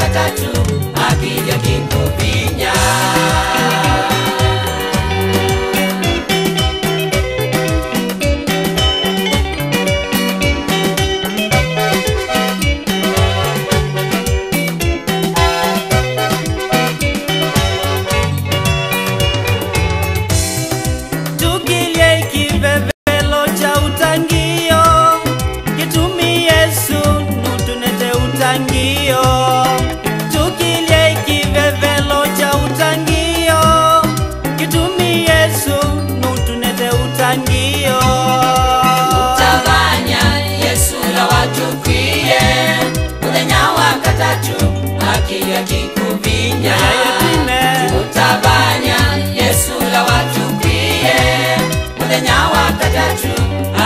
wakatatu akija kikuvinya. Tukilie kivevelo cha utangio, kitumi Yesu nutunete utangio. Tukilie kivevelo cha utangio, kitumi Yesu nutunete utangio. Utabanya Yesu la watukwie, muthenya wakatatu akija kikuvinya. Utabanya Yesu la watukwie, muthenya wakatatu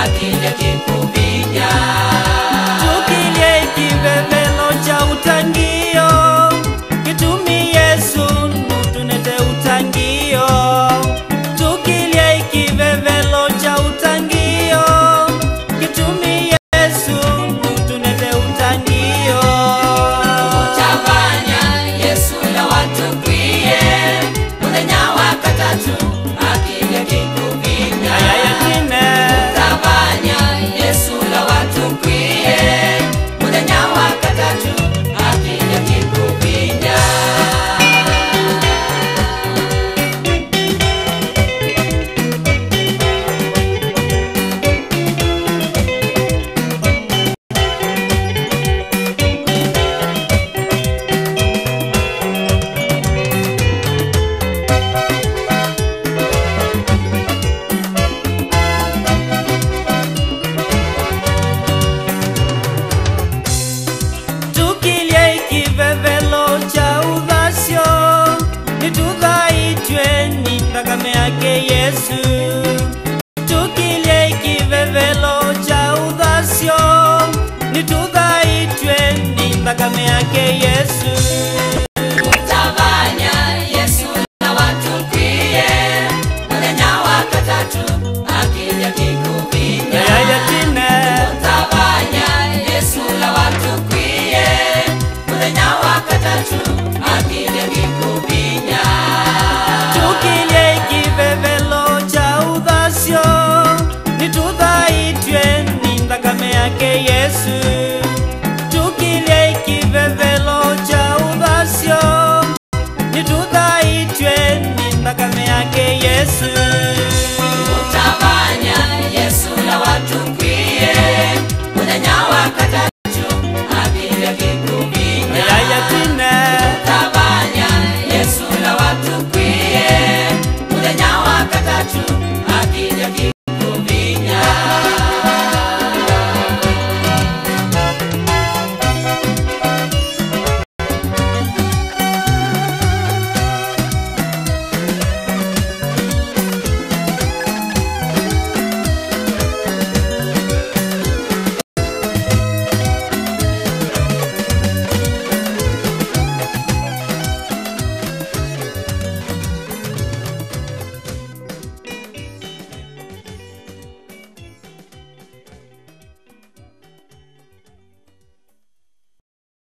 akija kikuvinya. Tukilie kivevelo cha utangio, kitumi Yesu nutunete utangio. Tukilie kivevelo cha utangio, kitumi Yesu nutunete utangio. Utabanya Yesu la watukwie, muthenya wakatatu akija kikuvinya. Utabanya Yesu la watukwie, muthenya wakatatu akija kikuvinya. Tukilie kivevelo cha udhasio, nitudhaitwe ni thakame yake Yesu. Tukilie kivevelo cha udhasio, nitudhaitwe ni thakame yake Yesu. Utabanya Yesu la watukwie, muthenya wakatatu akija kikuvinya. Utabanya Yesu la watukwie, muthenya wakatatu akija